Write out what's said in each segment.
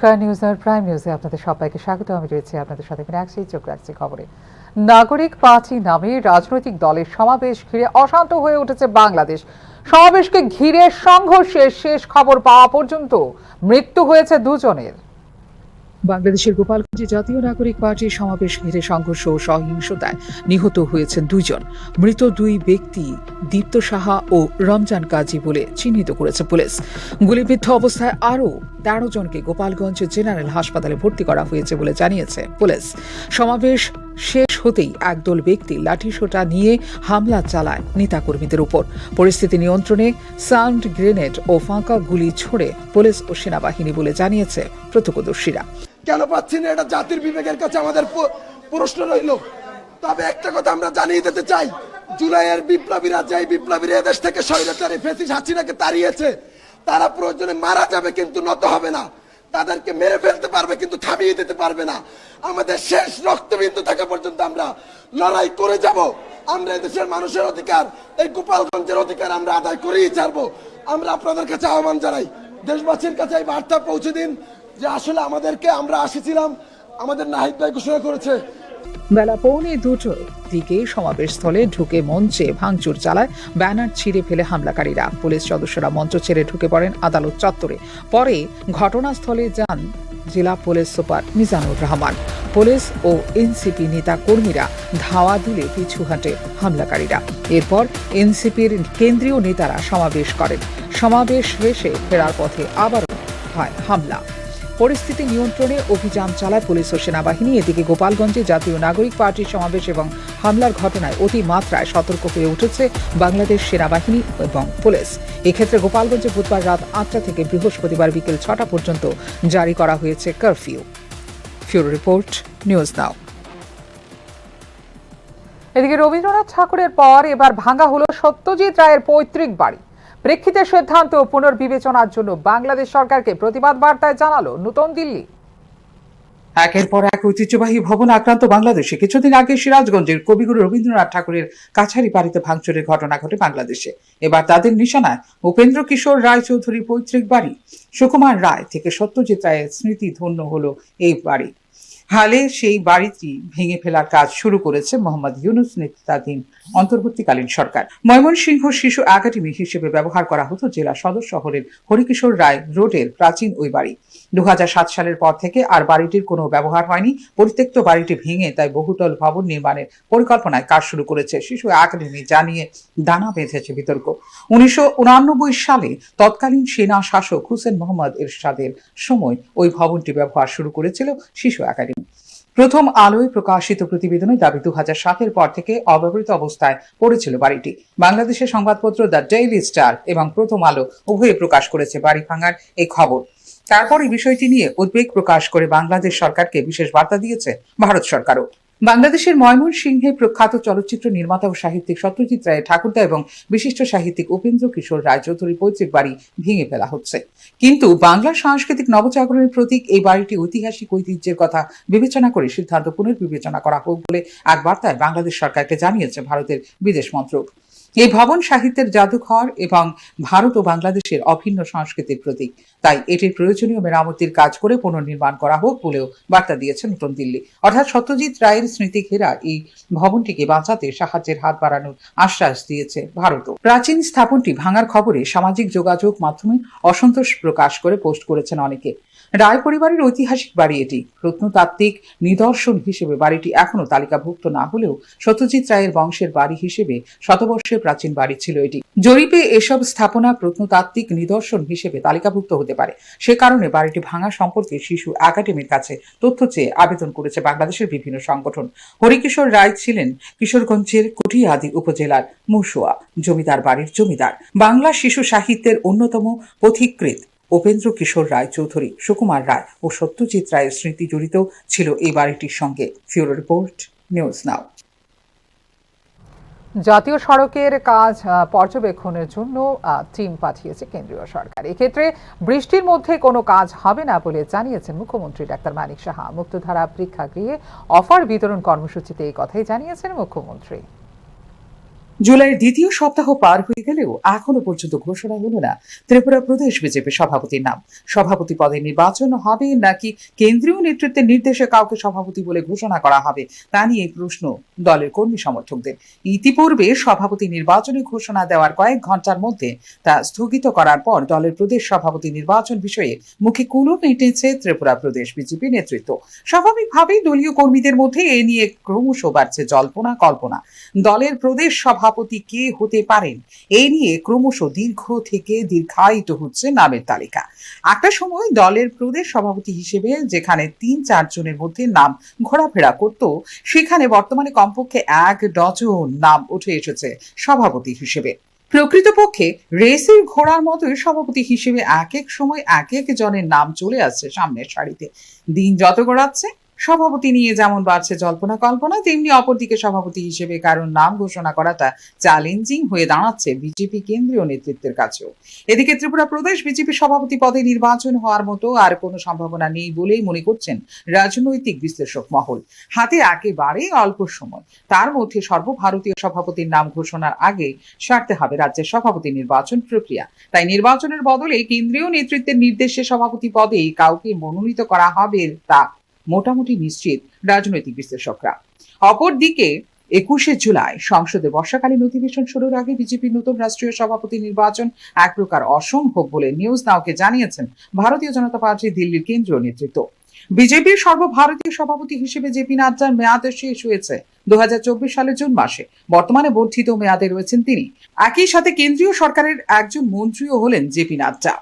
নমস্কার, news hour prime নিউজে আপনাদের সবাইকে স্বাগত। আমি রয়েছি আপনাদের সাথে চোখ রাখছি খবরে। নাগরিক পার্টি নামে রাজনৈতিক দলের সমাবেশ ঘিরে অশান্ত হয়ে উঠেছে বাংলাদেশ। সমাবেশকে ঘিরে সংঘর্ষের শেষ খবর পাওয়া পর্যন্ত মৃত্যু হয়েছে দুজনের। বাংলাদেশের গোপালগঞ্জে জাতীয় নাগরিক পার্টির সমাবেশ ঘিরে সংঘর্ষ ও সহিংসতায় নিহত হয়েছেন দুইজন। মৃত দুই ব্যক্তি দীপ্ত সাহা ও রমজান কাজী বলে চিহ্নিত করেছে পুলিশ। গুলিবিদ্ধ অবস্থায় আরও ১৩ জনকে গোপালগঞ্জ জেনারেল হাসপাতালে ভর্তি করা হয়েছে বলে জানিয়েছে পুলিশ। সমাবেশ শেষ হতেই একদল ব্যক্তি লাঠিসোঁটা নিয়ে হামলা চালায় নেতাকর্মীদের উপর। পরিস্থিতি নিয়ন্ত্রণে সাউন্ড গ্রেনেড ও ফাঁকা গুলি ছোড়ে পুলিশ ও সেনাবাহিনী বলে জানিয়েছে প্রত্যক্ষদর্শীরা। কেন পাচ্ছি না, এটা জাতির বিবেকের কাছে আমাদের প্রশ্ন রইল। তবে একটা কথা আমরা জানিয়ে দিতে চাই, জুলাইয়ের বিপ্লবীরা যে বিপ্লবীরা এদেশ থেকে স্বৈরাচারী ফ্যাসিস্ট হাসিনাকে তাড়িয়েছে, তারা প্রয়োজনে মারা যাবে কিন্তু নত হবে না। তাদেরকে মেরে ফেলতে পারবে কিন্তু থামিয়ে দিতে পারবে না। আমাদের শেষ রক্তবিন্দু থাকা পর্যন্ত আমরা লড়াই করে যাব। আমরা এদেশের মানুষের অধিকার, এই গোপালগঞ্জের অধিকার আমরা আদায় করেই ছাড়বো। আমরা আপনাদের কাছে আহ্বান জানাই, দেশবাসীর কাছে এই বার্তা পৌঁছে দিন যে আসলে আমরা আসিছিলাম, আমাদের নাহিদ ভাই ঘোষণা করেছে। বেলা 1:45 দিকে সমাবেশস্থলে ঢুকে মঞ্চে ভাঙচুর চালায়, ব্যানার ছিঁড়ে ফেলে হামলাকারীরা। পুলিশ সদস্যরা মঞ্চ ছেড়ে ঢুকে পড়েন আদালত চত্বরে। পরে ঘটনাস্থলে যান জেলা police super Mizanur Rahman. Police ও এনসিপি নেতা কর্মীরা ধাওয়া দিলে পিছু হাঁটে হামলাকারীরা। এরপর এনসিপির কেন্দ্রীয় নেতারা সমাবেশ করেন। সমাবেশ শেষে ফেরার পথে আবারও হয় হামলা। পরিস্থিতি নিয়ন্ত্রণে অভিযান চালায় পুলিশ ও সেনাবাহিনী। এদিকে গোপালগঞ্জে জাতীয় নাগরিক পার্টির সমাবেশ এবং হামলার ঘটনায় অতিমাত্রায় সতর্ক হয়ে উঠেছে বাংলাদেশ সেনাবাহিনী এবং পুলিশ। এক্ষেত্রে গোপালগঞ্জে বুধবার রাত 8টা থেকে বৃহস্পতিবার বিকেল 6টা পর্যন্ত জারি করা হয়েছে curfew. Bureau report, news now. এদিকে রবীন্দ্রনাথ ঠাকুরের পর এবার ভাঙা হলো সত্যজিৎ রায়ের পৈতৃক বাড়ি। প্রেক্ষিতের সিদ্ধান্ত পুনর্বিবেচনার জন্য বাংলাদেশ সরকারকে প্রতিবাদ বার্তায় জানালো নতুন দিল্লি। একের পর এক ঐতিহ্যবাহী ভবন আক্রান্ত বাংলাদেশে। কিছুদিন আগে সিরাজগঞ্জের কবিগুরু রবীন্দ্রনাথ ঠাকুরের কাছারি বাড়িতে ভাঙচুরের ঘটনা ঘটে বাংলাদেশে। এবার তাদের নিশানায় উপেন্দ্র কিশোর রায় চৌধুরীর পৈতৃক বাড়ি। সুকুমার রায় থেকে সত্যজিৎ রায়ের স্মৃতি ধন্য হলো এই বাড়ি। হালে সেই বাড়িটি ভেঙে ফেলার কাজ শুরু করেছে মোহাম্মদ ইউনূস নেতৃত্বাধীন অন্তর্বর্তীকালীন সরকার। ময়মনসিংহ শিশু একাডেমি হিসেবে ব্যবহার করা হতো জেলা সদর শহরের হরিকিশোর রায় রোডের প্রাচীন ওই বাড়ি। 2007 সালের পর থেকে আর বাড়িটির কোনো ব্যবহার হয়নি। পরিত্যক্ত বাড়িটি ভেঙে তাই বহুতল ভবন নির্মাণের পরিকল্পনায় কাজ শুরু করেছে শিশু একাডেমি, জানিয়ে দানা বেঁধেছে বিতর্ক। 1989 সালে তৎকালীন সেনা শাসক হুসেন মোহাম্মদ এরশাদের সময় ওই ভবনটি ব্যবহার শুরু করেছিল শিশু একাডেমি। প্রথম আলোয় প্রকাশিত প্রতিবেদনে দাবি 2007-এর পর থেকে অব্যবহৃত অবস্থায় পড়েছিল বাড়িটি। বাংলাদেশের সংবাদপত্র দ্য ডেইলি স্টার এবং প্রথম আলো উভয়ে প্রকাশ করেছে বাড়ি ভাঙার এই খবর। তারপর এই বিষয়টি নিয়ে উদ্বেগ প্রকাশ করে বাংলাদেশ সরকারকে বিশেষ বার্তা দিয়েছে ভারত সরকারও। বাংলাদেশের ময়মনসিংহে প্রখ্যাত চলচ্চিত্র নির্মাতা ও সাহিত্যিক সত্যজিৎ রায়ের ঠাকুরদা এবং বিশিষ্ট সাহিত্যিক উপেন্দ্র কিশোর রায় চৌধুরীর পৈতৃক বাড়ি ভেঙে ফেলা হচ্ছে। কিন্তু বাংলার সাংস্কৃতিক নবজাগরণের প্রতীক এই বাড়িটি ঐতিহাসিক ঐতিহ্যের কথা বিবেচনা করে সিদ্ধান্ত পুনর্বিবেচনা করা হোক বলে এক বার্তায় বাংলাদেশ সরকারকে জানিয়েছে ভারতের বিদেশ মন্ত্রক। এই ভবন সাহিত্যের জাদুঘর এবং ভারত ও বাংলাদেশের অভিন্ন সংস্কৃতির প্রতীক। তাই এটির প্রয়োজনীয় মেরামতির কাজ করে পুনর্নির্মাণ করা হোক বলেও বার্তা দিয়েছে নতুন দিল্লি। অর্থাৎ সত্যজিৎ রায়ের স্মৃতি ঘেরা এই ভবনটিকে বাঁচাতে সাহায্যের হাত বাড়ানোর আশ্বাস দিয়েছে ভারতও। প্রাচীন স্থাপনটি ভাঙার খবরে সামাজিক যোগাযোগ মাধ্যমে অসন্তোষ প্রকাশ করে পোস্ট করেছেন অনেকে। রায় পরিবারের ঐতিহাসিক বাড়ি এটি। প্রত্নতাত্ত্বিক নিদর্শন হিসেবে বাড়িটি এখনো তালিকাভুক্ত না হলেও সত্যজিৎ রায়ের বংশের বাড়ি হিসেবে শতবর্ষের প্রাচীন বাড়ি ছিল এটি। জরিপে এসব স্থাপনা প্রত্নতাত্ত্বিক নিদর্শন হিসেবে তালিকাভুক্ত হতে পারে। সে কারণে বাড়িটি ভাঙা সম্পর্কে শিশু একাডেমির কাছে তথ্য চেয়ে আবেদন করেছে বাংলাদেশের বিভিন্ন সংগঠন। হরিকিশোর রায় ছিলেন কিশোরগঞ্জের কুঠিয়াদি উপজেলার মুসোয়া জমিদার বাড়ির জমিদার। বাংলা শিশু সাহিত্যের অন্যতম পথিকৃৎ উপেন্দ্র কিশোর রায় চৌধুরী, সুকুমার রায় ও সত্যজিৎ রায়ের স্মৃতি জড়িত ছিল এই বাড়িটির সঙ্গে। ফিউরো রিপোর্ট, নিউজ নাও। জাতীয় সড়কের কাজ পর্যবেক্ষণের জন্য টিম পাঠিয়েছে কেন্দ্রীয় সরকার। এক্ষেত্রে বৃষ্টির মধ্যে কোনো কাজ হবে না বলে জানিয়েছেন মুখ্যমন্ত্রী ডাক্তার মানিক সাহা। মুক্তধারা প্রেক্ষাগৃহে অফার বিতরণ কর্মসূচিতে এই কথাই জানিয়েছেন মুখ্যমন্ত্রী। জুলাইয়ের দ্বিতীয় সপ্তাহ পার হয়ে গেলেও এখনো পর্যন্ত ঘোষণা হলো না ত্রিপুরা প্রদেশ বিজেপি সভাপতির নাম। সভাপতি পদে নির্বাচন হবে নাকি কেন্দ্রীয় নেতৃত্বের নির্দেশে কাউকে সভাপতি বলে ঘোষণা করা হবে তা নিয়ে প্রশ্ন দলের কর্মী সমর্থকদের। ইতিপূর্বে সভাপতি নির্বাচনে ঘোষণা দেওয়ার কয়েক ঘন্টার মধ্যে তা স্থগিত করার পর দলের প্রদেশ সভাপতি নির্বাচন বিষয়ে মুখে কুলুপ মেটেছে ত্রিপুরা প্রদেশ বিজেপি নেতৃত্ব। স্বাভাবিকভাবেই দলীয় কর্মীদের মধ্যে এ নিয়ে ক্রমশ বাড়ছে জল্পনা কল্পনা। দলের প্রদেশ সভাপতি কে হতে পারেন এই নিয়ে ক্রমশ দীর্ঘ থেকে দীর্ঘায়িত হচ্ছে নামের তালিকা। একটা সময় দলের প্রদেশ সভাপতি হিসেবে যেখানে ৩-৪ জনের মধ্যে নাম ঘোরাফেরা করত, সেখানে বর্তমানে কমপক্ষে ১ ডজন নাম উঠে এসেছে সভাপতি হিসেবে। প্রকৃতপক্ষে রেসের ঘোড়ার মতোই সভাপতি হিসেবে এক এক সময় এক এক জনের নাম চলে আসছে সামনের সারিতে। দিন যত গড়াচ্ছে সভাপতি নিয়ে যেমন বাড়ছে জল্পনা কল্পনা, তেমনি অপরদিকে সভাপতি হিসেবে কারণ নাম ঘোষণা করাটা চ্যালেঞ্জিং হয়ে দাঁড়াচ্ছে বিজেপি কেন্দ্রীয় নেতৃত্বের কাছেও। এদিকে ত্রিপুরা প্রদেশ বিজেপি সভাপতি পদে নির্বাচন হওয়ার মতো আর কোনো সম্ভাবনা নেই বলেই মনে করছেন রাজনৈতিক বিশ্লেষক মহল। হাতে একেবারে অল্প সময়, তার মধ্যে সর্বভারতীয় সভাপতির নাম ঘোষণার আগে সারতে হবে রাজ্যের সভাপতি নির্বাচন প্রক্রিয়া। তাই নির্বাচনের বদলে কেন্দ্রীয় নেতৃত্বের নির্দেশে সভাপতি পদে কাউকে মনোনীত করা হবে তা মোটামুটি নিশ্চিত রাজনৈতিক বিশ্লেষকরা। অপরদিকে ২১শে জুলাই সংসদে বর্ষাকালীন অধিবেশন শুরুর আগে বিজেপির নতুন রাষ্ট্রীয় সভাপতি নির্বাচন এক প্রকার অসম্ভব বলে নিউজ নাওকে জানিয়েছেন ভারতীয় জনতা পার্টির দিল্লির কেন্দ্রীয় নেতৃত্ব। বিজেপির সর্বভারতীয় সভাপতি হিসেবে জেপি নাড্ডার মেয়াদ শেষ হয়েছে ২০২৪ সালের জুন মাসে। বর্তমানে বর্ধিত মেয়াদে রয়েছেন তিনি। একই সাথে কেন্দ্রীয় সরকারের একজন মন্ত্রীও হলেন জেপি নাড্ডা।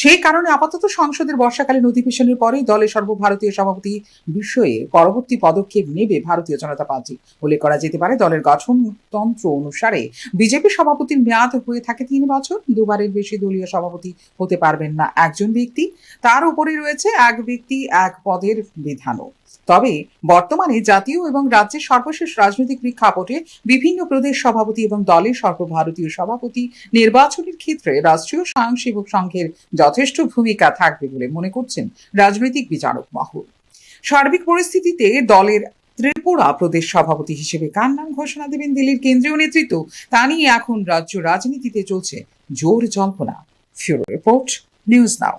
সেই কারণে আপাতত সংসদের বর্ষাকালীন অধিবেশনের পরেই দলের সর্বভারতীয় সভাপতি বিষয়ে পরবর্তী পদক্ষেপ নেবে ভারতীয় জনতা পার্টি। উল্লেখ করা যেতে পারে, দলের গঠনতন্ত্র অনুসারে বিজেপি সভাপতির মেয়াদ হয়ে থাকে ৩ বছর। দুবারের বেশি দলীয় সভাপতি হতে পারবেন না একজন ব্যক্তি। তার উপরে রয়েছে এক ব্যক্তি এক পদের বিধানও। তবে বর্তমানে জাতীয় এবং রাজ্যের সর্বশেষ রাজনৈতিক প্রেক্ষাপটে বিভিন্ন প্রদেশ সভাপতি এবং দলের সর্বভারতীয় সভাপতি নির্বাচনের ক্ষেত্রে রাষ্ট্রীয় স্বয়ংসেবক সংঘের যথেষ্ট ভূমিকা থাকবে বলে মনে করছেন রাজনৈতিক বিচারক মহল। সার্বিক পরিস্থিতিতে দলের ত্রিপুরা প্রদেশ সভাপতি হিসেবে কার নাম ঘোষণা দেবেন দিল্লির কেন্দ্রীয় নেতৃত্ব তা নিয়ে এখন রাজ্য রাজনীতিতে চলছে জোর জল্পনা। ফিউরো রিপোর্ট, নিউজ নাও।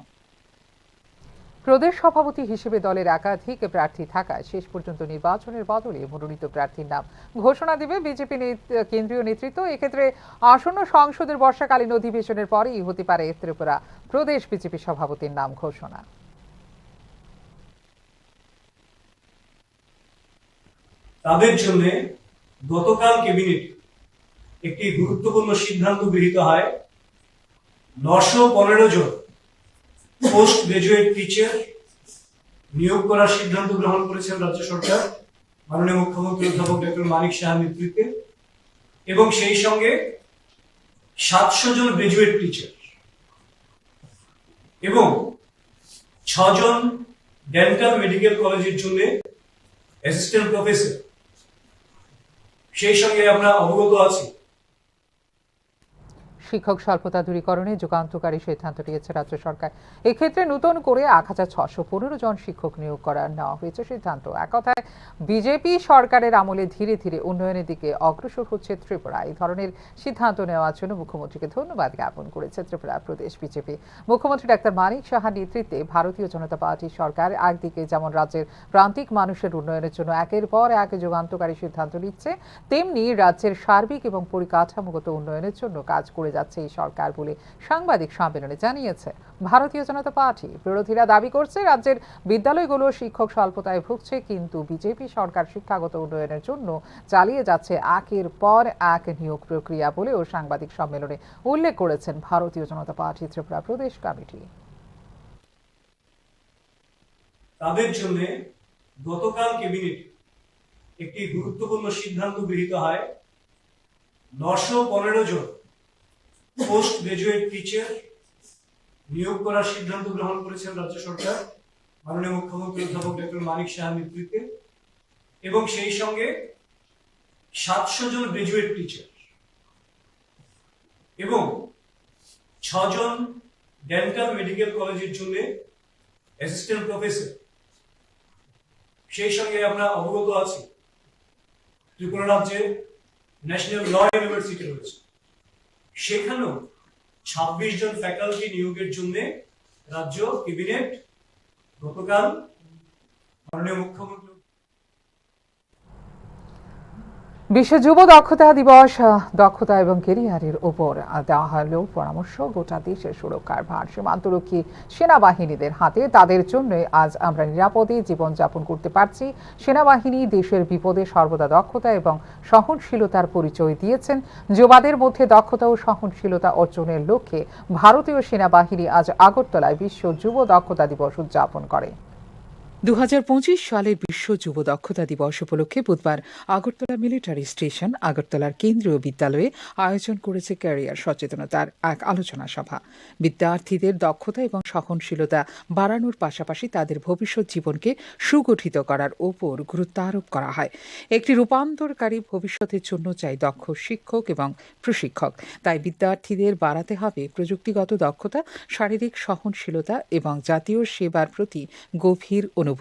প্রদেশ সভাপতি হিসেবে দলের একাধিক প্রার্থী থাকায় শেষ পর্যন্ত নির্বাচনের বদলে মনোনীত প্রার্থীর নাম ঘোষণা দেবে বিজেপি কেন্দ্রীয় নেতৃত্ব। এক্ষেত্রে আসন্ন সংসদের বর্ষাকালীন অধিবেশনের পরেই হতে পারে ত্রিপুরা প্রদেশ বিজেপি সভাপতির নাম ঘোষণা। তাদের জন্য গতকাল ক্যাবিনেটে একটি গুরুত্বপূর্ণ সিদ্ধান্ত গৃহীত হয়। 915 জন পোস্ট গ্রাজুয়েট টিচার নিয়োগ করার সিদ্ধান্ত গ্রহণ করেছেন রাজ্য সরকার মাননীয় মুখ্যমন্ত্রী অধ্যাপক ডক্টর মানিক সাহার নেতৃত্বে, এবং সেই সঙ্গে 700 জন গ্রাজুয়েট টিচার এবং 6 জন ডেন্টাল মেডিকেল কলেজের জন্য অ্যাসিস্ট্যান্ট প্রফেসর। সেই সঙ্গে আমরা অবগত আছি শিক্ষক স্বল্পতা দূরীকরণে যুগান্তকারী সিদ্ধান্ত নিয়েছে রাজ্য সরকার। এক্ষেত্রে নতুন করে ১৬১৫ জন শিক্ষক নিয়োগ করার নেওয়া হয়েছে সিদ্ধান্ত। এক কথায় বিজেপি সরকারের আমলে ধীরে ধীরে উন্নয়নের দিকে অগ্রসর হচ্ছে ত্রিপুরা। এই ধরনের সিদ্ধান্ত নেওয়ার জন্য মুখ্যমন্ত্রীকে ধন্যবাদ জ্ঞাপন করেছে ত্রিপুরা প্রদেশ বিজেপি। মুখ্যমন্ত্রী ডাক্তার মানিক সাহার নেতৃত্বে ভারতীয় জনতা পার্টির সরকার একদিকে যেমন রাজ্যের প্রান্তিক মানুষের উন্নয়নের জন্য একের পর এক যুগান্তকারী সিদ্ধান্ত নিচ্ছে, তেমনি রাজ্যের সার্বিক এবং পরিকাঠামোগত উন্নয়নের জন্য কাজ করে যাচ্ছে এই সরকার বলে সাংবাদিক সম্মেলনে জানিয়েছে ভারতীয় জনতা পার্টি। বিরোধীরা দাবি করছে রাজ্যের বিদ্যালয়গুলো শিক্ষক স্বল্পতায় ভুগছে, কিন্তু বিজেপি সরকার শিক্ষাগত উন্নয়নের জন্য চালিয়ে যাচ্ছে একের পর এক নিয়োগ প্রক্রিয়া বলেও সাংবাদিক সম্মেলনে উল্লেখ করেছেন ভারতীয় জনতা পার্টি ত্রিপুরা প্রদেশ কমিটি। তাদের জন্য গতকাল ক্যাবিনেটে একটি গুরুত্বপূর্ণ সিদ্ধান্ত গৃহীত হয়। 915 জন পোস্ট গ্রাজুয়েট টিচার নিয়োগ করার সিদ্ধান্ত গ্রহণ করেছেন রাজ্য সরকার মাননীয় মুখ্যমন্ত্রী অধ্যাপক ডক্টর মানিক সাহার নেতৃত্বে, এবং সেই সঙ্গে 700 জন গ্রাজুয়েট টিচার এবং 6 জন ডেন্টাল মেডিকেল কলেজের জন্য অ্যাসিস্ট্যান্ট প্রফেসর। সেই সঙ্গে আমরা অবগত আছি ত্রিপুরা রাজ্যে ন্যাশনাল ল ইউনিভার্সিটি রয়েছে, সেখানেও 26 জন ফ্যাকাল্টি নিয়োগের জন্য রাজ্য ক্যাবিনেট গতকাল মাননীয় মুখ্যমন্ত্রী বিশ্ব যুব দক্ষতা দিবস দক্ষতা এবং কেরিয়ারের উপর দেওয়া হলো পরামর্শ। গোটা দেশের সুরক্ষার ভার সীমান্তরক্ষী সেনাবাহিনীদের হাতে। তাদের জন্য আজ আমরা নিরাপদে জীবনযাপন করতে পারছি। সেনাবাহিনী দেশের বিপদে সর্বদা দক্ষতা এবং সহনশীলতার পরিচয় দিয়েছেন। যুবাদের মধ্যে দক্ষতা ও সহনশীলতা অর্জনের লক্ষ্যে ভারতীয় সেনাবাহিনী আজ আগরতলায় বিশ্ব যুব দক্ষতা দিবস উদযাপন করে। 2025 সালের বিশ্ব যুব দক্ষতা দিবস উপলক্ষে বুধবার আগরতলা মিলিটারি স্টেশন আগরতলার কেন্দ্রীয় বিদ্যালয়ে আয়োজন করেছে ক্যারিয়ার সচেতনতার এক আলোচনা সভা। বিদ্যার্থীদের দক্ষতা এবং সহনশীলতা বাড়ানোর পাশাপাশি তাদের ভবিষ্যৎ জীবনকে সুগঠিত করার ওপর গুরুত্ব আরোপ করা হয়। একটি রূপান্তরকারী ভবিষ্যতের জন্য চাই দক্ষ শিক্ষক এবং প্রশিক্ষক। তাই বিদ্যার্থীদের বাড়াতে হবে প্রযুক্তিগত দক্ষতা, শারীরিক সহনশীলতা এবং জাতীয় সেবার প্রতি গভীর অনুভূতি।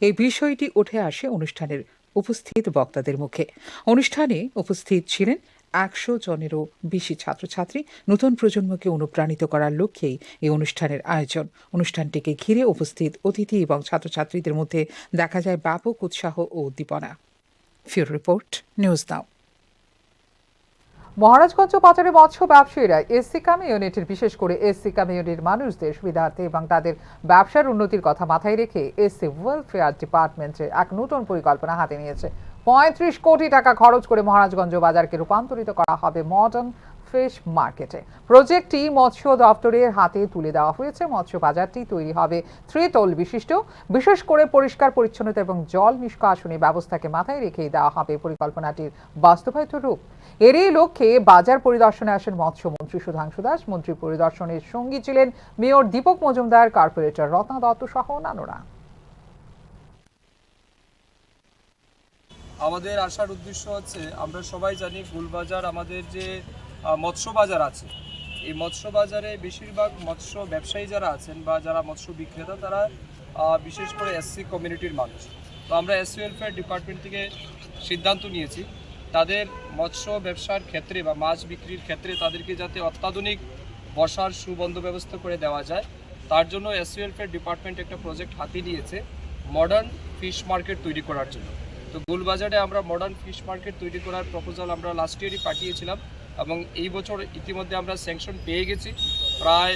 এই বিষয়টি উঠে আসে অনুষ্ঠানের উপস্থিত বক্তাদের মুখে। অনুষ্ঠানে উপস্থিত ছিলেন 100 জনেরও বেশি ছাত্রছাত্রী। নতুন প্রজন্মকে অনুপ্রাণিত করার লক্ষ্যেই এই অনুষ্ঠানের আয়োজন। অনুষ্ঠানটিকে ঘিরে উপস্থিত অতিথি এবং ছাত্রছাত্রীদের মধ্যে দেখা যায় ব্যাপক উৎসাহ ও উদ্দীপনা। ফিউরো রিপোর্ট, নিউজ নাও। মহারাজগঞ্জ বাজারে মৎস্য ব্যবসায়ীরা এসসি কমিউনিটির, বিশেষ করে এসসি কমিউনিটির মানুষদের সুবিধার্থে এবং তাদের ব্যবসার উন্নতির কথা মাথায় রেখে এসসি ওয়েলফেয়ার ডিপার্টমেন্টের এক নতুন পরিকল্পনা হাতে নিয়েছে। 35 কোটি টাকা খরচ করে মহারাজগঞ্জ বাজারকে রূপান্তরিত করা হবে মডার্ন ফিশ মার্কেটে। প্রজেক্টটি মৎস্য দপ্তরের হাতে তুলে দেওয়া হয়েছে। মৎস্য বাজারটি তৈরি হবে 3 তল বিশিষ্ট। বিশেষ করে পরিষ্কার পরিচ্ছন্নতা এবং জল নিষ্কাশনী ব্যবস্থাকে মাথায় রেখেই দেওয়া হবে পরিকল্পনাটির বাস্তবায়িত রূপ। এরই লক্ষ্যে বাজার পরিদর্শনে আসেন মৎস্যমন্ত্রী সুধাংশু দাস। মন্ত্রী পরিদর্শনের সঙ্গী ছিলেন মেয়র দীপক মজুমদার, কর্পোরেটর রত্না দত্ত সহ অন্যান্যরা। আমাদের আসার উদ্দেশ্য হচ্ছে, আমরা সবাই জানি গুলবাজার আমাদের যে মৎস্য বাজার আছে, এই মৎস্য বাজারে বেশিরভাগ মৎস্য ব্যবসায়ী যারা আছেন বা যারা মৎস্য বিক্রেতা, তারা বিশেষ করে এসসি কমিউনিটির মানুষ। তো আমরা এসসি ওয়েলফেয়ার ডিপার্টমেন্ট থেকে সিদ্ধান্ত নিয়েছি তাদের মৎস্য ব্যবসার ক্ষেত্রে বা মাছ বিক্রির ক্ষেত্রে তাদেরকে যাতে অত্যাধুনিক বসার সুবন্ধ ব্যবস্থা করে দেওয়া যায়, তার জন্য এসসি ওয়েলফেয়ার ডিপার্টমেন্ট একটা প্রজেক্ট হাতে নিয়েছে মডার্ন ফিশ মার্কেট তৈরি করার জন্য। তো গুলবাজারে আমরা মডার্ন ফিশ মার্কেট তৈরি করার প্রপোজাল আমরা লাস্ট ইয়ারই পাঠিয়েছিলাম এবং এই বছর ইতিমধ্যে আমরা স্যাংশন পেয়ে গেছি। প্রায়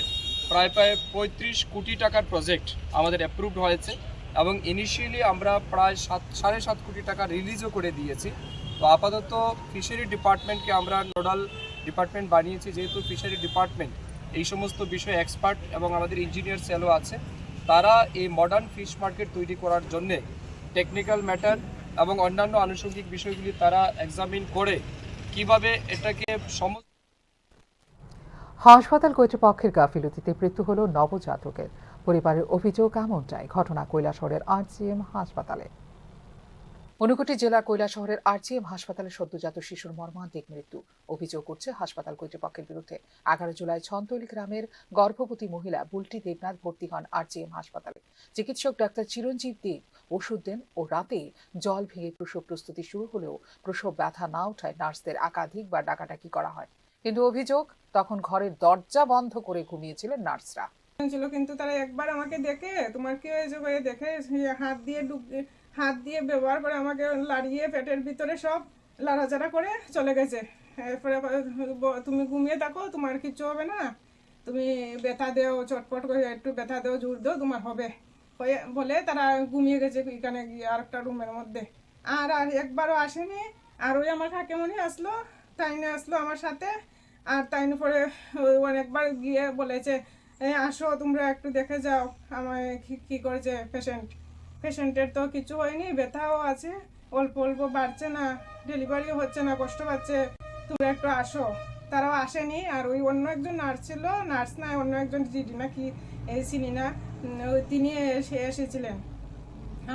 35 কোটি টাকার প্রজেক্ট আমাদের অ্যাপ্রুভড হয়েছে এবং ইনিশিয়ালি আমরা প্রায় 7.5 কোটি টাকা রিলিজও করে দিয়েছি। তো আপাতত ফিশারি ডিপার্টমেন্টকে আমরা নোডাল ডিপার্টমেন্ট বানিয়েছি, যেহেতু ফিশারি ডিপার্টমেন্ট এই সমস্ত বিষয়ে এক্সপার্ট এবং আমাদের ইঞ্জিনিয়ার সেলও আছে। তারা এই মডার্ন ফিশ মার্কেট তৈরি করার জন্যে টেকনিক্যাল ম্যাটার এবং অন্যান্য আনুষঙ্গিক বিষয়গুলি তারা এক্সামিন করে কিভাবে এটাকে হাসপাতাল কর্তৃপক্ষের গাফিলতিতে মৃত্যু হলো নবজাতকের। পরিবারের অভিযোগ এমনটাই। ঘটনা কৈলাসহরের আরজিএম হাসপাতালে। ঊনকোটি জেলার কৈলাসহরের আরজিএম হাসপাতালে সদ্যজাত শিশুর মর্মান্তিক মৃত্যু। অভিযোগ করছে হাসপাতাল কর্তৃপক্ষের বিরুদ্ধে। 11 জুলাই ছন্তলি গ্রামের গর্ভবতী মহিলা বুলটি দেবনাথ ভর্তি হন আরজিএম হাসপাতালে। চিকিৎসক ডাক্তার চিরঞ্জিত দেব ওষুধ দেন ও রাতে জল ভেঙে প্রসব প্রস্তুতি শুরু হলেও প্রসব ব্যথা না ওঠায় নার্সদের একাধিকবার ডাকাডাকি করা হয়। কিন্তু অভিযোগ, তখন ঘরের দরজা বন্ধ করে ঘুমিয়েছিলেন নার্সরা। ছিল, কিন্তু তারা একবার আমাকে দেখে তোমার কি হয়েছে করে দেখে হাত দিয়ে ব্যবহার করে আমাকে লাড়িয়ে পেটের ভিতরে সব লাড়াচাড়া করে চলে গেছে। এরপরে তুমি ঘুমিয়ে থাকো, তোমার কিচ্ছু হবে না, তুমি ব্যথা দেও, চটপট করে একটু ব্যথা দেও, জোর দেও, তোমার হবে বলে তারা ঘুমিয়ে গেছে এখানে গিয়ে আর একটা রুমের মধ্যে। আর একবারও আসেনি। আর ওই আমার কাকিমণি আসলো, তাইনে আসলো আমার সাথে। আর তাইনে পরে অনেকবার গিয়ে বলেছে আসো তোমরা একটু দেখে যাও আমায় কি করেছে পেশেন্টের তো কিছু হয়নি, ব্যথাও আছে, অল্প অল্প বাড়ছে না, ডেলিভারিও হচ্ছে না, কষ্ট পাচ্ছে, তোমরা একটু আসো। তারাও আসেনি। আর ওই অন্য একজন নার্স ছিল, নার্স না অন্য একজন জিডি না কি চিনি না, তিনি এসেছিলেন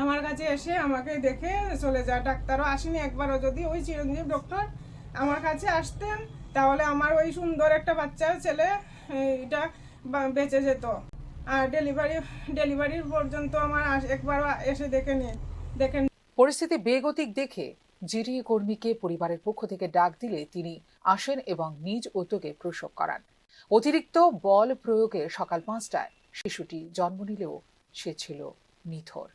আমার কাছে, এসে আমাকে দেখে চলে যায়। ডাক্তারও আসেনি একবারও। যদি ওই চিরঞ্জীব ডক্টর আমার কাছে আসতেন তাহলে আমার ওই সুন্দর একটা বাচ্চা ছেলে এটা বেঁচে যেত। আর ডেলিভারির পর্যন্ত আমার একবার এসে দেখেন। পরিস্থিতি বেগতিক দেখে জিডিএ কর্মীকে পরিবারের পক্ষ থেকে ডাক দিলে তিনি আসেন এবং নিজ উদ্যোগে প্রসব করান। অতিরিক্ত বল প্রয়োগে সকাল 5টায় শিশুটি জন্ম নিলেও সে ছিল নিথর।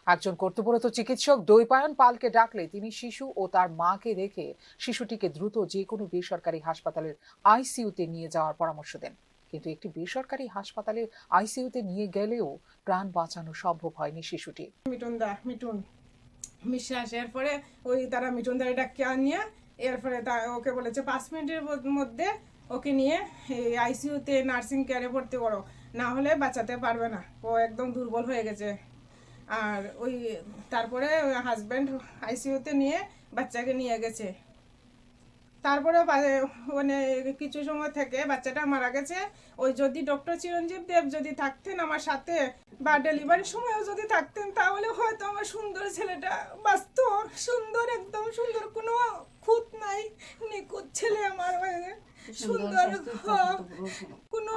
একজন কর্তব্যরত চিকিৎসক দৈপায়ন পালকে ডাকলে তিনি শিশু ও তার মাকে রেখে শিশুটিকে দ্রুত যে কোনো বেসরকারি হাসপাতালের আইসিইউতে নিয়ে যাওয়ার পরামর্শ দেন। কিন্তু একটি বেসরকারি হাসপাতালের আইসিইউতে নিয়ে গেলেও প্রাণ বাঁচানো সম্ভব হয়নি শিশুটি। মিটুন বিশ্বাস, এরপরে ওই তারা মিটুন দাঁড়িয়ে ডাকিয়ে আনিয়ে এরপরে ওকে বলেছে 5 মিনিটের মধ্যে ওকে নিয়ে আইসিইউতে নার্সিং কেয়ারে ভর্তি করো, না হলে বাঁচাতে পারবে না, ও একদম দুর্বল হয়ে গেছে। আর ওই তারপরে হাজব্যান্ড আইসিইউতে নিয়ে বাচ্চাকে নিয়ে গেছে। তারপরে মানে কিছু সময় থেকে বাচ্চাটা মারা গেছে। ওই যদি ডক্টর চিরঞ্জীব দেব যদি থাকতেন আমার সাথে বা ডেলিভারির সময়ও যদি থাকতেন তাহলে হয়তো আমার সুন্দর ছেলেটা বাঁচত। সুন্দর, একদম সুন্দর, কোনো খুঁত নাই, নিখুঁত ছেলে আমার সুন্দর, কোনো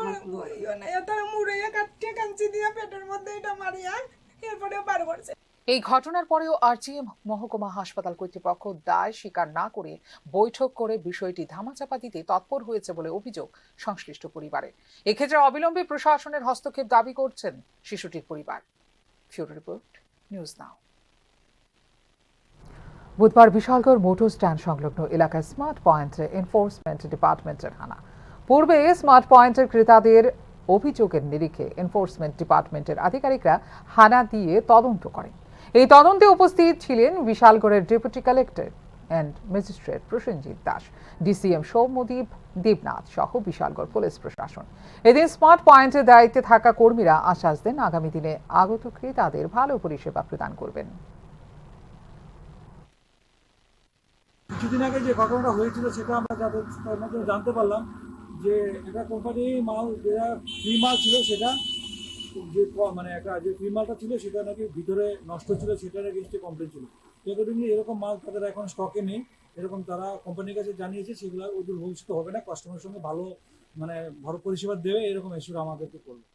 ইয়ে নাই। তারা মুড়াইয়া কাটিয়ে কাঞ্চি দিয়া পেটের মধ্যে এটা মারিয়া এরপরে বার করছে। এই ঘটনার পরেও আরজিএম মহকুমা হাসপাতাল কর্তৃপক্ষ দায় স্বীকার না করে বৈঠক করে বিষয়টি ধামাচাপা দিতে তৎপর হয়েছে বলে অভিযোগ সংশ্লিষ্ট পরিবারের। এক্ষেত্রে অবিলম্বে প্রশাসনের হস্তক্ষেপ দাবি করছেন শিশুটির পরিবার। ফিউরো রিপোর্ট, নিউজ নাও। বুধবার বিশালগড় মোটর স্ট্যান্ড সংলগ্ন এলাকায় স্মার্ট পয়েন্টে এনফোর্সমেন্ট ডিপার্টমেন্টের হানা। পূর্বে স্মার্ট পয়েন্টের ক্রেতাদের অভিযোগের নিরিখে এনফোর্সমেন্ট ডিপার্টমেন্টের আধিকারিকরা হানা দিয়ে তদন্ত করেন। এই তদন্তে উপস্থিত ছিলেন বিশালগড়ের deputy collector and magistrate Prasenjit Das, DCM Soumyadip Debnath সহ বিশালগড় পুলিশ প্রশাসন। এদিন স্মার্ট পয়েন্টের দায়িত্বে থাকা কর্মীরা আশ্বাস দেন আগামী দিনে আগত ক্রেতাদের ভালো পরিষেবা প্রদান করবেন। কিছুদিন আগে যে ঘটনাটা হয়েছিল সেটা আমরা যাদের মাধ্যমে জানতে পারলাম যে এটা কোম্পানি মাল যেটা ফ্রি মাল ছিল, সেটা যে মানে একটা যে ফ্রি মালটা ছিল সেটা নাকি ভিতরে নষ্ট ছিল, সেটার এগেইনস্টে কমপ্লেন ছিল। সেগুলি এরকম মাল তাদের এখন স্টকে নেই, এরকম তারা কোম্পানির কাছে জানিয়েছে। সেগুলো ওদের ভবিষ্যতে হবে না, কাস্টমারের সঙ্গে ভালো ভালো পরিষেবা দেবে, এরকম এসুর আমাদেরকে করবে।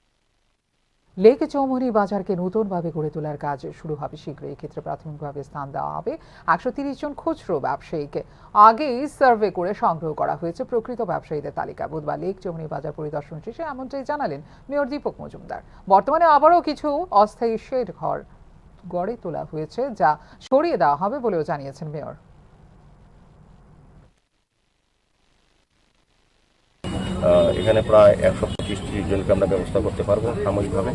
লেক চৌমুহনী বাজারকে নতুনভাবে গড়ে তোলার কাজ শুরু হবে শীঘ্রই। এক্ষেত্রে প্রাথমিকভাবে স্থান দেওয়া হবে 130 জন খুচরো ব্যবসায়ীকে। আগেই সার্ভে করে সংগ্রহ করা হয়েছে প্রকৃত ব্যবসায়ীদের তালিকা। বুধবার লেক চৌমুহনী বাজার পরিদর্শন শেষে এমনটাই জানালেন মেয়র দীপক মজুমদার। বর্তমানে আবারও কিছু অস্থায়ী শেড ঘর গড়ে তোলা হয়েছে, যা সরিয়ে দেওয়া হবে বলেও জানিয়েছেন মেয়র। এখানে প্রায় 125-30 জনকে আমরা ব্যবস্থা করতে পারবো সাময়িকভাবে।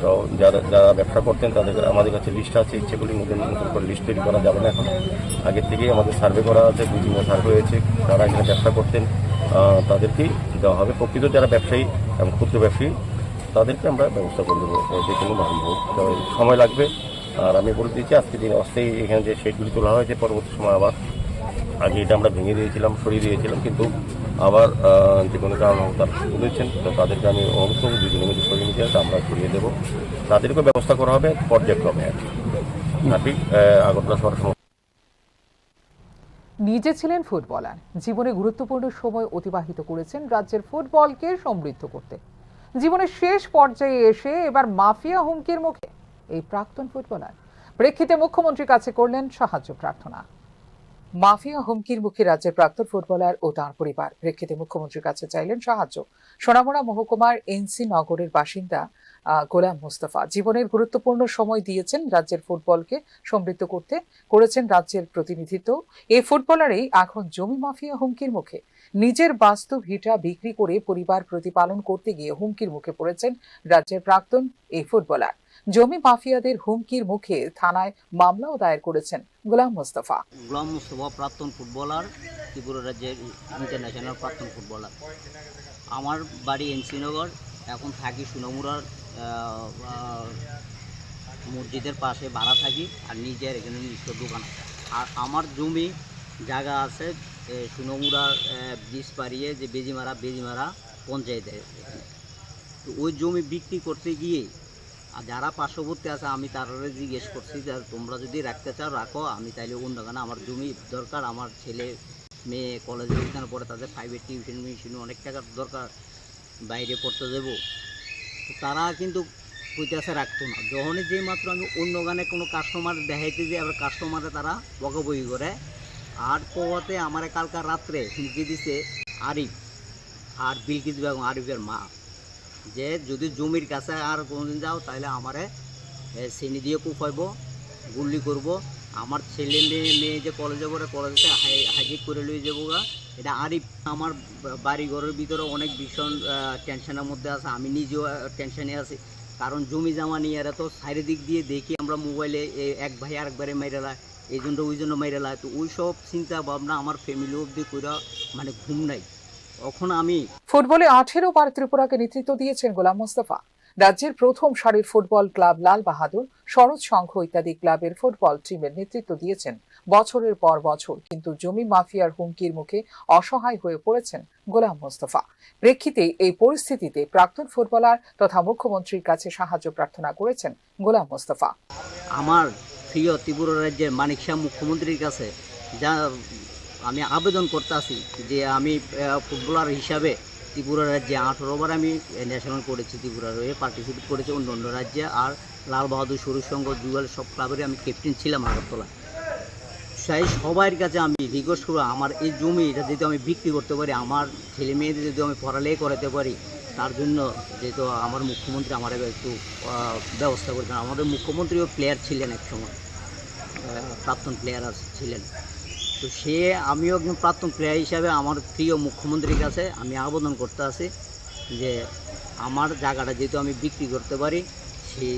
তো যারা যারা ব্যবসা করতেন তাদের আমাদের কাছে লিস্ট আছে, ইচ্ছেগুলি নতুন করে লিস্ট তৈরি করা যাবে না এখন। আগের থেকেই আমাদের সার্ভে করা আছে, 2-3 সার্ভে হয়েছে, যারা এখানে ব্যবসা করতেন তাদেরকেই দেওয়া হবে। প্রকৃত যারা ব্যবসায়ী এবং ক্ষুদ্র ব্যবসায়ী তাদেরকে আমরা ব্যবস্থা করে দেবো, যে কোনোভাবেই হোক। সময় লাগবে। আর আমি বলে দিয়েছি আজকে দিন অস্থায়ী এখানে যে শেডগুলি তোলা হয়েছে, পরবর্তী সময় আবার আগে এটা আমরা ভেঙে দিয়েছিলাম, সরিয়ে দিয়েছিলাম, কিন্তু আবার যে কোনো কারণ তারা বলেছেন, তো তাদেরকে আমি অনুরোধ করবো 2 দিনের মধ্যে সরিয়ে নিতে আসে, আমরা সরিয়ে দেবো। তাদেরকেও ব্যবস্থা করা হবে পর্যায়ক্রমে আর কি। আগরতলা শহর নিজে ছিলেন ফুটবলার, জীবনে গুরুত্বপূর্ণ সময় অতিবাহিত করেছেন রাজ্যের ফুটবলকে সমৃদ্ধ করতে। জীবনের শেষ পর্যায়ে এসে এবার মাফিয়া হুমকির মুখে এই প্রাক্তন ফুটবলার। প্রেক্ষিতে মুখ্যমন্ত্রীর কাছে করলেন সাহায্য প্রার্থনা। মাফিয়া হুমকির মুখে রাজ্যের প্রাক্তন ফুটবলার ও তাঁর পরিবার। প্রেক্ষিতে মুখ্যমন্ত্রীর কাছে চাইলেন সাহায্য সোনামুড়া মহকুমার এনসি নগরের বাসিন্দা গোলাম মোস্তফা। জীবনের গুরুত্বপূর্ণ সময় দিয়েছেন রাজ্যের ফুটবলকে সমৃদ্ধ করতে, করেছেন রাজ্যের প্রতিনিধিত্ব। এই ফুটবলারই এখন জমি মাফিয়া হুমকির মুখে। নিজের বাস্তব ভিটা বিক্রি করে পরিবার প্রতিপালন করতে গিয়ে হুমকির মুখে পড়েছেন রাজ্যের প্রাক্তন এই ফুটবলার। জমি মাফিয়াদের হুমকির মুখে থানায় মামলাও দায়ের করেছেন গোলাম মোস্তফা। গোলাম মোস্তফা প্রাক্তন ফুটবলার, ত্রিপুরা রাজ্যের ইন্টারন্যাশনাল প্রাক্তন ফুটবলার। আমার বাড়ি এনসিনগর, এখন থাকি সোনামুড়ার মসজিদের পাশে ভাড়া থাকি, আর নিজের এখানে নিজস্ব দোকান আছে। আর আমার জমি জায়গা আছে সোনামুড়ার ব্রিজ পাড়িয়ে যে বেজিমারা পঞ্চায়েতের এখানে। তো ওই জমি বিক্রি করতে গিয়ে আর যারা পার্শ্ববর্তী আছে আমি তারা জিজ্ঞেস করছি যে তোমরা যদি রাখতে চাও রাখো, আমি তাইলে অন্য গানে আমার জমি দরকার, আমার ছেলে মেয়ে কলেজে এখানে পড়ে, তাদের প্রাইভেট টিউশন মিউশন অনেক টাকার দরকার, বাইরে পড়তে দেবো। তো তারা কিন্তু কইতেছে রাখতো না। যখনই যে মাত্র আমি অন্য গানে কোনো কাস্টমার দেখাইতে যাই, আবার কাস্টমারে তারা বকাবকি করে আর পোয়াতে আমার কালকার রাত্রে হুমকি দিছে আরিফ আর বিলকিস বেগম, আরিফের মা, যে যদি জমির কাছে আর কোনোদিন যাও তাহলে আমারে চিনি দিয়ে কুফাইব, গুল্লি করব, আমার ছেলে মেয়ে যে কলেজে পড়ে কলেজে হাইজেক করে লয়ে যাবো গা। এটা আরিফ আমার বাড়ি ঘরের ভিতরে অনেক ভীষণ টেনশনের মধ্যে আছে, আমি নিজেও টেনশনে আছি। কারণ জমি জামা নিয়ে এরা তো চারিদিক দিয়ে দেখি আমরা মোবাইলে এক ভাই আরেকবারে মেরে লায়, এই জন্য ওই জন্য মেরে লায়। তো ওই সব চিন্তা ভাবনা আমার ফ্যামিলি অবধি করে মানে ঘুম নাই। তখন আমি ফুটবলে 18 বার ত্রিপুরাকে নেতৃত্ব দিয়েছেন গোলাম মোস্তফা। রাজ্যের প্রথম সারির ফুটবল ক্লাব লাল বাহাদুর, শরৎ সংঘ ইত্যাদি ক্লাবের ফুটবল টিমের নেতৃত্ব দিয়েছেন বছরের পর বছর, কিন্তু জমি মাফিয়ার হুমকির মুখে অসহায় হয়ে পড়েছেন গোলাম মোস্তফা। প্রেক্ষিতে এই পরিস্থিতিতে প্রাক্তন ফুটবলার তথা মুখ্যমন্ত্রীর কাছে সাহায্য প্রার্থনা করেছেন গোলাম মোস্তফা। আমার প্রিয় ত্রিপুরা রাজ্যের মানিক শাহ মুখ্যমন্ত্রীর কাছে যা আমি আবেদন করতে আছি যে আমি ফুটবলার হিসাবে ত্রিপুরা রাজ্যে 18 বার আমি ন্যাশনাল করেছি, ত্রিপুরার হয়ে পার্টিসিপেট করেছি অন্য অন্য রাজ্যে, আর লাল বাহাদুর শরীর সংঘ জুয়েল সব ক্লাবের আমি ক্যাপ্টেন ছিলাম আগরতলা। সেই সবার কাছে আমি রিকোয়েস্ট করবো আমার এই জমি এটা যদি আমি বিক্রি করতে পারি, আমার ছেলে মেয়েদের যদি আমি পড়ালেখা করাতে পারি, তার জন্য যেহেতু আমার মুখ্যমন্ত্রী আমার একটু ব্যবস্থা করতেন। আমাদের মুখ্যমন্ত্রীও প্লেয়ার ছিলেন, একসময় প্রাক্তন প্লেয়ার ছিলেন। তো আমিও একজন প্রাক্তন প্লেয়ার হিসাবে আমার প্রিয় মুখ্যমন্ত্রীর কাছে আমি আবেদন করতে আছি যে আমার জায়গাটা যেহেতু আমি বিক্রি করতে পারি। সেই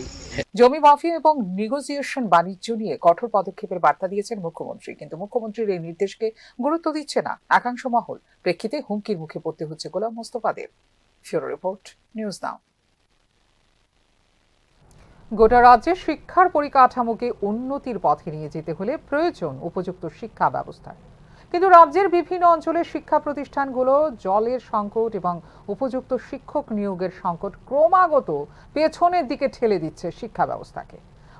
জমি মাফিয়া এবং নেগোসিয়েশন বাণিজ্য নিয়ে কঠোর পদক্ষেপের বার্তা দিয়েছেন মুখ্যমন্ত্রী, কিন্তু মুখ্যমন্ত্রীর এই নির্দেশকে গুরুত্ব দিচ্ছে না একাংশ মহল। প্রেক্ষিতে হুমকির মুখে পড়তে হচ্ছে গোলাম মোস্তফাদের। ফিউরো রিপোর্ট, নিউজ নাও। গোটা রাজ্যের শিক্ষার পরিকাঠামোকে উন্নতির পথে নিয়ে যেতে হলে প্রয়োজন উপযুক্ত শিক্ষা ব্যবস্থা, কিন্তু রাজ্যের বিভিন্ন অঞ্চলের শিক্ষা প্রতিষ্ঠানগুলো জলের সংকট এবং উপযুক্ত শিক্ষক নিয়োগের সংকট ক্রমাগত পেছনের দিকে ঠেলে দিচ্ছে শিক্ষা ব্যবস্থাকে।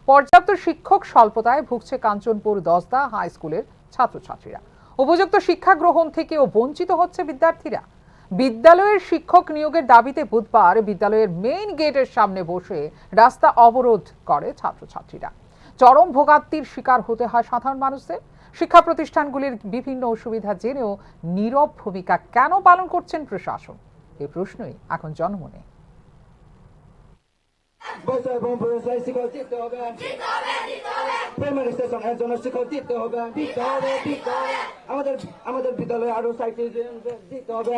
পর্যাপ্ত শিক্ষক স্বল্পতায় ভুগছে কাঞ্চনপুর দশদা হাই স্কুলের ছাত্রছাত্রীরা। উপযুক্ত শিক্ষা গ্রহণ থেকেও বঞ্চিত হচ্ছে বিদ্যার্থীরা। বিদ্যালয়ের শিক্ষক নিয়োগের দাবিতে বুধবার বিদ্যালয়ের মেইন গেটের সামনে বসে রাস্তা অবরোধ করে ছাত্রছাত্রীরা। চরম ভোগান্তির শিকার হতে হয় সাধারণ মানুষদের। শিক্ষা প্রতিষ্ঠানগুলির বিভিন্ন অসুবিধা জেনেও নীরব ভূমিকা কেন পালন করছেন প্রশাসন, এই প্রশ্নই এখন জনমনে। আমাদের বিদ্যালয়ে আরো সাইকেল দিতে হবে।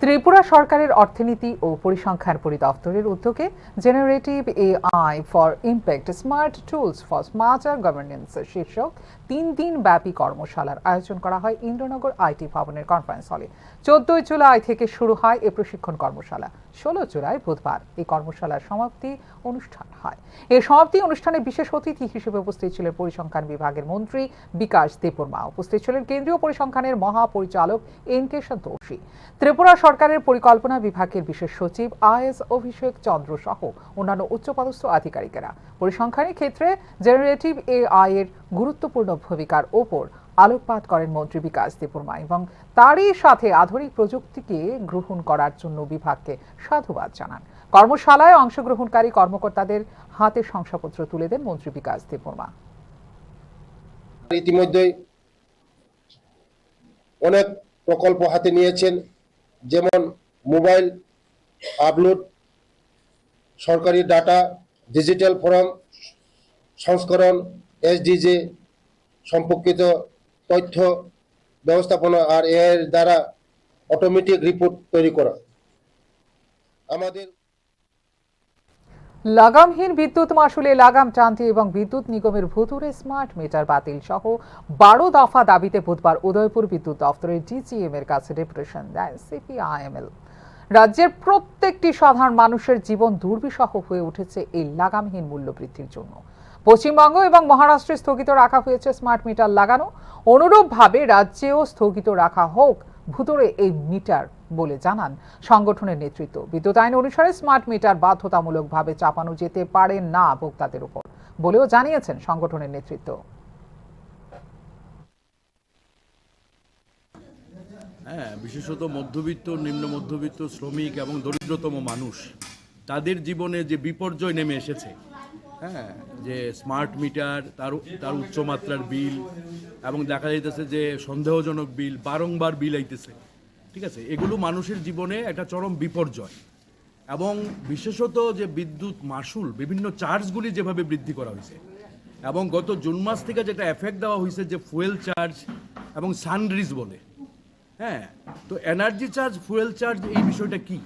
ত্রিপুরা সরকারের অর্থনীতি ও পরিসংখ্যান পরিদপ্তরের উদ্যোগে generative AI for impact smart tools for smarter governance শীর্ষক 3 দিন ব্যাপী কর্মশালার আয়োজন করা হয় ইন্দ্রনগর আইটি ভবনের কনফারেন্স হলে। 14 জুলাই থেকে শুরু হয় এই প্রশিক্ষণ কর্মশালা। 16 জুলাই বুধবার এই কর্মশালার সমাপ্তি অনুষ্ঠান হয়। এই সমাপ্তি অনুষ্ঠানে বিশেষ অতিথি হিসেবে উপস্থিত ছিলেন পরিসংখ্যান বিভাগের মন্ত্রী বিকাশ দেববর্মা। উপস্থিত ছিলেন কেন্দ্রীয় পরিসংখ্যানের মহাপরিচালক এন.কে সন্তোষী, ত্রিপুরা সরকারের পরিকল্পনা বিভাগের বিশেষ সচিব আইএস অভিষেক চন্দ্র সহ অন্যান্য উচ্চপদস্থ আধিকারিকেরা। পরিসংখ্যানের ক্ষেত্রে জেনারেটিভ এআই এর গুরুত্বপূর্ণ ভূমিকার ওপর আলোকপাত করেন মন্ত্রী বিকাশ দেববর্মা এবং তারই সাথে আধুনিক প্রযুক্তিকে গ্রহণ করার জন্য বিভাগকে সাধুবাদ জানান। কর্মশালায় অংশগ্রহণকারী কর্মকর্তাদের হাতে শংসাপত্র তুলে দেন মন্ত্রী বিকাশ দেববর্মা। ইতিমধ্যে অনেক প্রকল্প হাতে নিয়েছেন, যেমন মোবাইল আপলোড, সরকারি ডাটা ডিজিটাল ফর্ম সংস্করণ, এসডিজি সম্পর্কিত তথ্য ব্যবস্থাপনা আর এর দ্বারা অটোমেটিক রিপোর্ট তৈরি করা। আমাদের লাগামহীন বিদ্যুৎ মাশুলে লাগাম টানতে এবং বিদ্যুৎ নিগমের ভুতুরে স্মার্ট মিটার বাতিল সহ 12 দফা দাবিতে বুধবার উদয়পুর বিদ্যুৎ দপ্তরের ডিজিএম এর কাছে ডেপুটেশন দেয় সিপিআইএমএল। রাজ্যের প্রত্যেকটি সাধারণ মানুষের জীবন দুর্বিষহ হয়ে উঠেছে এই লাগামহীন মূল্য বৃদ্ধির জন্য। পশ্চিমবঙ্গ এবং মহারাষ্ট্রে স্থগিত রাখা হয়েছে স্মার্ট মিটার লাগানো। অনুরূপভাবে রাজ্যেও স্থগিত রাখা হোক ভুতুরে এই মিটার বলে জানান সংগঠনের নেতৃত্ব। বিদ্যুৎ আইন অনুসারে স্মার্ট মিটার বাধ্যতামূলকভাবে চাপানো যেতে পারে না ভোক্তাদের উপর বলেও জানিয়েছেন সংগঠনের নেতৃত্ব। হ্যাঁ, বিশেষত মধ্যবিত্ত, নিম্ন মধ্যবিত্ত, শ্রমিক এবং দরিদ্রতম মানুষ তাদের জীবনে যে বিপর্যয় নেমে এসেছে, হ্যাঁ, যে স্মার্ট মিটার, তার উচ্চমাত্রার বিল, এবং দেখা যাইতেছে যে সন্দেহজনক বিল, বারংবার বিল আইতেছে, ঠিক আছে, এগুলো মানুষের জীবনে একটা চরম বিপর্যয়। এবং বিশেষত যে বিদ্যুৎ মাশুল, বিভিন্ন চার্জগুলি যেভাবে বৃদ্ধি করা হয়েছে, এবং গত জুন মাস থেকে যেটা এফেক্ট দেওয়া হয়েছে যে ফুয়েল চার্জ এবং সানরিজ বলে, হ্যাঁ, তো এনার্জি চার্জ, ফুয়েল চার্জ, এই বিষয়টা কি?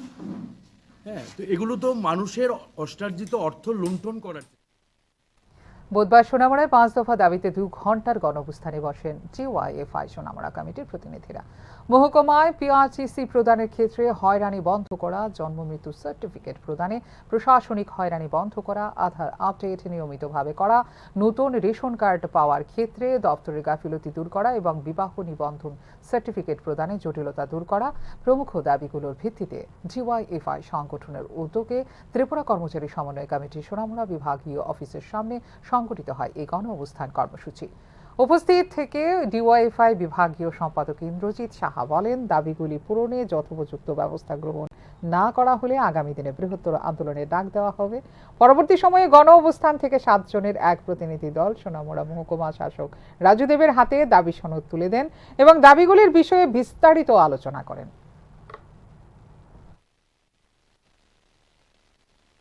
হ্যাঁ, তো এগুলো তো মানুষের অষ্টার্জিত অর্থ লুণ্ঠন করার। বুধবার সোনামুড়ায় 5 দফা দাবিতে 2 ঘন্টার গণঅবস্থানে বসেন জিওয়াইএফআই সোনামুড়া কমিটির প্রতিনিধিরা। মহকুমায় পিআরটিসি প্রদানের ক্ষেত্রে হয়রানি বন্ধ করা, জন্ম মৃত্যু সার্টিফিকেট প্রদানে প্রশাসনিক হয়রানি বন্ধ করা, আধার আপডেট নিয়মিতভাবে করা, নতুন রেশন কার্ড পাওয়ার ক্ষেত্রে দপ্তরের গাফিলতি দূর করা এবং বিবাহ নিবন্ধন সার্টিফিকেট প্রদানে জটিলতা দূর করা প্রমুখ দাবিগুলোর ভিত্তিতে জিওয়াইএফআই সংগঠনের উদ্যোগে ত্রিপুরা কর্মচারী সমন্বয় কমিটি সোনামুড়া বিভাগীয় অফিসের সামনে সংগঠিত হয় এই গণ অবস্থান কর্মসূচি। উপস্থিত থেকে ডিওয়াইএফআই বিভাগীয় সম্পাদক ইন্দ্রজিৎ সাহা বলেন, দাবিগুলি পূরণে যথোপযুক্ত ব্যবস্থা গ্রহণ না করা হলে আগামী দিনে বৃহত্তর আন্দোলনের ডাক দেওয়া হবে। পরবর্তী সময়ে গণ অবস্থান থেকে 7 জনের এক প্রতিনিধি দল সোনামুড়া মহকুমা শাসক রাজুদেবের হাতে দাবি সনদ তুলে দেন এবং দাবিগুলির বিষয়ে বিস্তারিত আলোচনা করেন।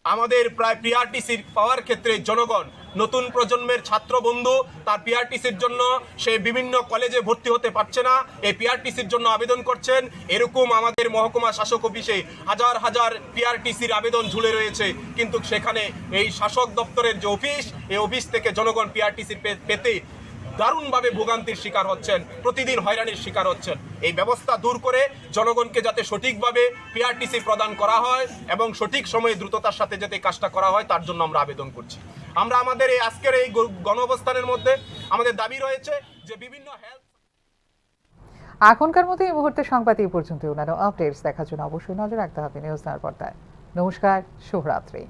আমাদের প্রায় পিআরটিসির পাওয়ার ক্ষেত্রে জনগণ, নতুন প্রজন্মের ছাত্র বন্ধু তার পিআরটিসির জন্য সে বিভিন্ন কলেজে ভর্তি হতে পারছে না, এই পিআরটিসির জন্য আবেদন করছেন। এরকম আমাদের মহকুমা শাসক অফিসে হাজার হাজার পিআরটিসির আবেদন ঝুলে রয়েছে, কিন্তু সেখানে এই শাসক দপ্তরের যে অফিস, এই অফিস থেকে জনগণ পিআরটিসির পেতে দারুণভাবে ভোগান্তির শিকার হচ্ছেন, প্রতিদিন হয়রানির শিকার হচ্ছেন। এই ব্যবস্থা দূর করে জনগণকে যাতে সঠিকভাবে পিআরটিসি প্রদান করা হয় এবং সঠিক সময়ে দ্রুততার সাথে যাতে কাজটা করা হয়, তার জন্য আমরা আবেদন করছি। আমরা আমাদের এই আজকের এই গণ অবস্থানের মধ্যে আমাদের দাবি রয়েছে যে বিভিন্ন এখনকার মতো এই মুহূর্তে সংবাদ এই পর্যন্ত। অন্যান্য আপডেটস দেখার জন্য অবশ্যই নজর রাখতে হবে নিউজ নাওয়ার পর্দায়। নমস্কার, শুভরাত্রি।